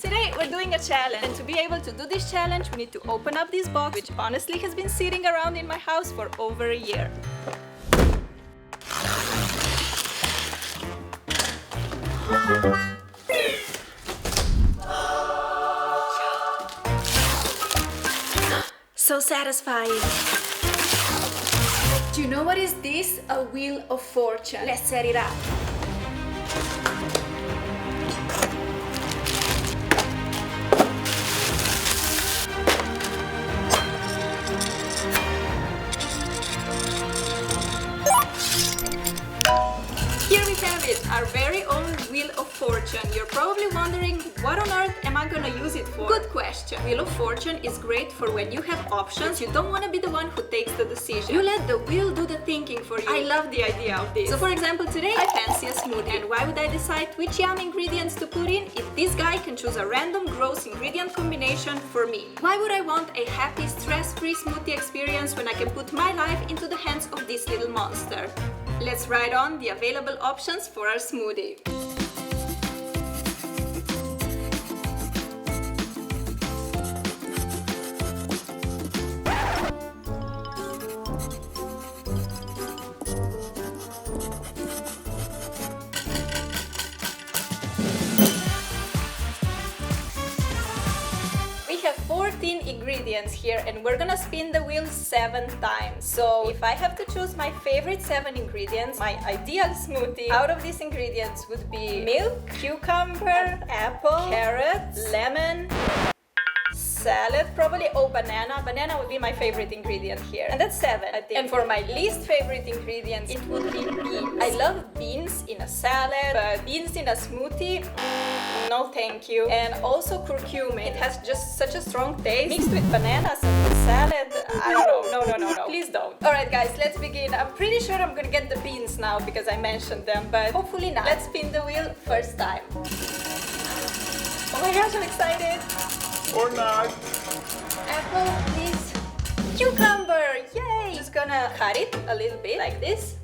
Today we're doing a challenge, and to be able to do this challenge we need to open up this box, which honestly has been sitting around in my house for over a year. So satisfying. Do you know what is this? A wheel of fortune. Let's set it up. Here we have it, our very own wheel of fortune. You're probably wondering, what on earth am I gonna use it for? Good question. Wheel of fortune is great for when you have options. You don't want to be the one who takes the decision. You let the wheel do the thinking for you. I love the idea of this. So for example, today I fancy a smoothie. And why would I decide which yum ingredients to put in if this guy can choose a random gross ingredient combination for me? Why would I want a happy, stress-free smoothie experience when I can put my life into the hands of this little monster? Let's write on the available options for our smoothie. We have 14 ingredients here, and we're gonna spin the wheel 7 times. So if I have to choose my favorite 7 ingredients, my ideal smoothie out of these ingredients would be milk, cucumber, apple, carrot, lemon, salad, probably, banana. Banana would be my favorite ingredient here. And that's 7, I think. And for my least favorite ingredients, it would be beans. I love beans in a salad, but beans in a smoothie, no thank you. And also curcumin. It has just such a strong taste. Mixed with bananas and salad, I don't know. No. Please don't. Alright guys, let's begin. I'm pretty sure I'm gonna get the beans now because I mentioned them, but hopefully not. Let's spin the wheel first time. Oh my gosh, I'm excited. Or not. Apple, please. Cucumber, yay! Just gonna cut it a little bit like this.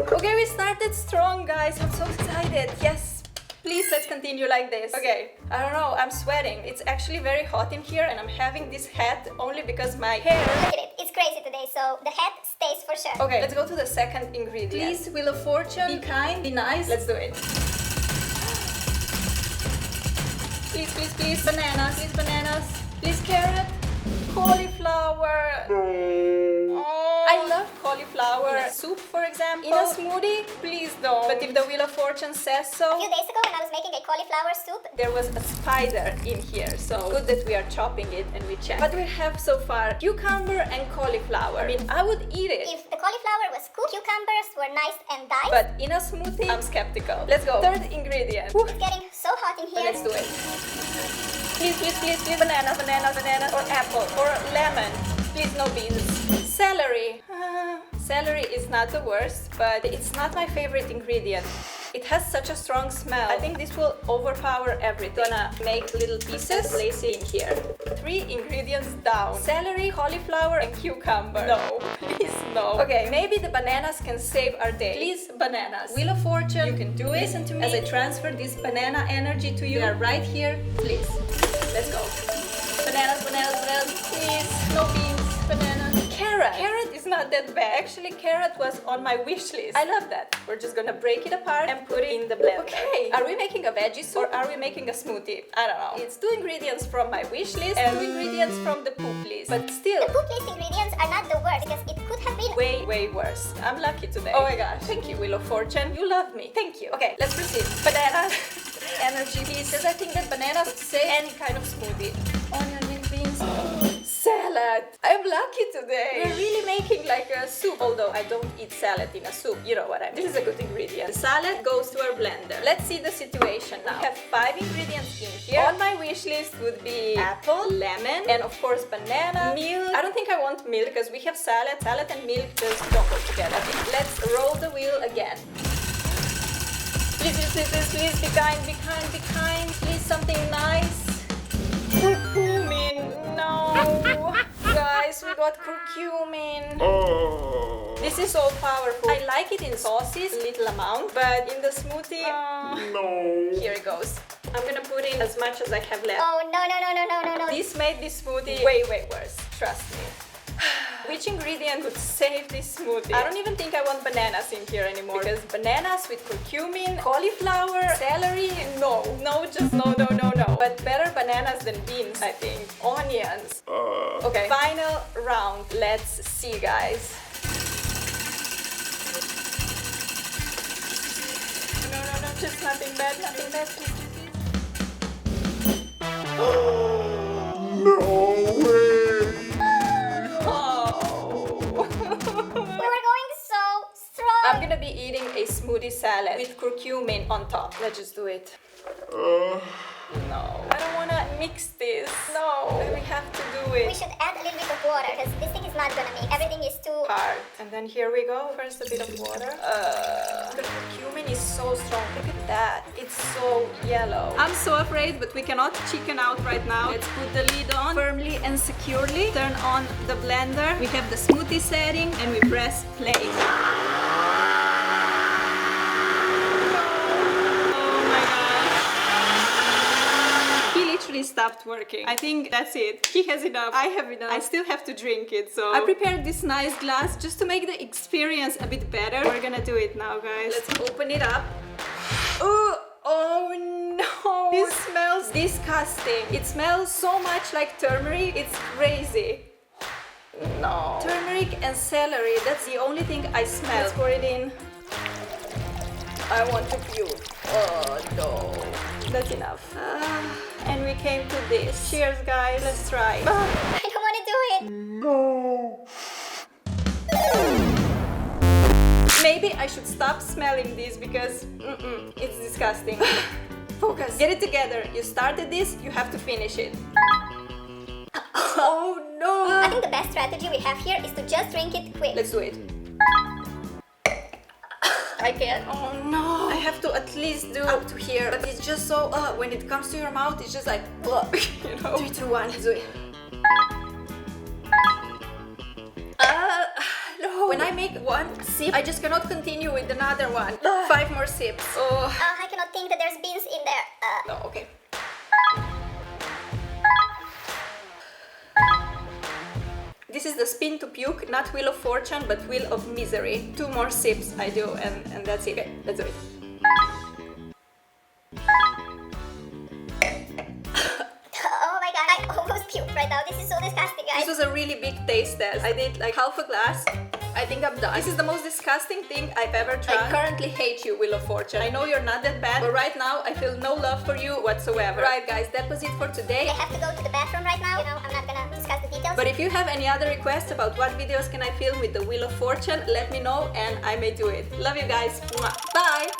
Okay, we started strong, guys. I'm so excited. Yes. Please, let's continue like this. Okay, I don't know, I'm sweating. It's actually very hot in here, and I'm having this hat only because my hair... Look at it, it's crazy today, so the hat stays for sure. Okay, let's go to the second ingredient. Please, Wheel of Fortune, be kind, be nice. Let's do it. Please, bananas. Please, bananas. Please, carrot. Cauliflower. I love cauliflower. In a soup, for example. In a smoothie, please don't. But if the Wheel of Fortune says so. A few days ago when I was making a cauliflower soup, There was a spider in here, so good that we are chopping it and we check. What we have so far, cucumber and cauliflower. I mean, I would eat it. if the cauliflower was cooked, cucumbers were nice and diced. But in a smoothie, I'm skeptical. Let's go. Third ingredient. Whew. It's getting so hot in here. Let's do it. Please. Banana, or apple, or lemon. Please, no beans. Celery. Celery is not the worst, but it's not my favorite ingredient. It has such a strong smell. I think this will overpower everything. Gonna make little pieces, place it in here. 3 ingredients down. Celery, cauliflower, and cucumber. No, please no. Okay, maybe the bananas can save our day. Please, bananas. Wheel of Fortune, you can do it. Listen to me as I transfer this banana energy to you. They are right here. Please, let's go. Bananas, please. No beans, bananas. Carrot. Carrot is not that bad. Actually, carrot was on my wish list. I love that. We're just gonna break it apart and put it in the blender. Okay, are we making a veggie soup or are we making a smoothie? I don't know. It's 2 ingredients from my wish list and 2 ingredients from the poop list. But still, The poop list ingredients are not the worst because it could have been way worse. I'm lucky today. Oh my gosh. Thank you, Wheel of Fortune. You love me. Thank you. Okay, let's proceed. Banana. Energy pieces. I think that bananas would say any kind of smoothie. Onion and beans. Salad. I'm lucky today. We're really making like a soup. Although I don't eat salad in a soup. You know what I mean. This is a good ingredient. The salad goes to our blender. Let's see the situation now. We have 5 ingredients in here. On my wish list would be apple, lemon, and of course banana, milk. I don't think I want milk because we have salad. Salad and milk just don't go together. Let's roll the wheel again. Please, be kind. Please, something nice. Curcumin, no. Guys, we got curcumin. Oh. This is so powerful. I like it in sauces, little amount, but in the smoothie, No. here it goes. I'm gonna put in as much as I have left. Oh no. This made this smoothie way worse. Trust me. Which ingredient would save this smoothie? I don't even think I want bananas in here anymore, because bananas with curcumin, cauliflower, celery, no, just no. But better bananas than beans, I think. Onions. Okay, final round. Let's see, guys. No, just nothing bad, please. No way! We were going so strong. I'm gonna be eating a smoothie salad with curcumin on top. Let's just do it. No, I don't wanna mix this. No, we have to do it. We should add a little bit of water because this thing is not gonna mix. Everything is too Hard. And then here we go. First a bit of water. The curcumin is so strong. Look at that. It's so yellow. I'm so afraid, but we cannot chicken out right now. Let's put the lid on firmly and securely. Turn on the blender. We have the smoothie setting and we press play. Stopped working. I think that's it. He has enough. I have enough. I still have to drink it, so I prepared this nice glass just to make the experience a bit better. We're gonna do it now, guys. Let's open it up. Oh no! This smells disgusting. It smells so much like turmeric. It's crazy. No. Turmeric and celery. That's the only thing I smell. Let's pour it in. I want to puke. Oh no. That's enough. And we came to this. Cheers, guys. Let's try. I don't want to do it. No! Maybe I should stop smelling this because it's disgusting. Focus. Get it together. You started this, you have to finish it. Oh no! I think the best strategy we have here is to just drink it quick. Let's do it. I can't. Oh no! I have to at least do up to here, but it's just so. When it comes to your mouth, it's just like, you know. 3, 2, 1. Let's do it. No. When I make one sip, I just cannot continue with another one. 5 more sips. Oh. I cannot think that there's beans in there. No. Okay. This is the spin to puke, not wheel of fortune, but wheel of misery. 2 more sips I do, and that's it. Okay, let's do it. Oh my god, I almost puked right now. This is so disgusting, guys. This was a really big taste test. I did like half a glass. I think I'm done. This is the most disgusting thing I've ever tried. I currently hate you, Wheel of Fortune. I know you're not that bad, but right now I feel no love for you whatsoever. Right, guys, that was it for today. I have to go to the bathroom right now. You know, I'm not gonna discuss the details. But if you have any other requests about what videos can I film with the Wheel of Fortune, let me know and I may do it. Love you guys. Bye!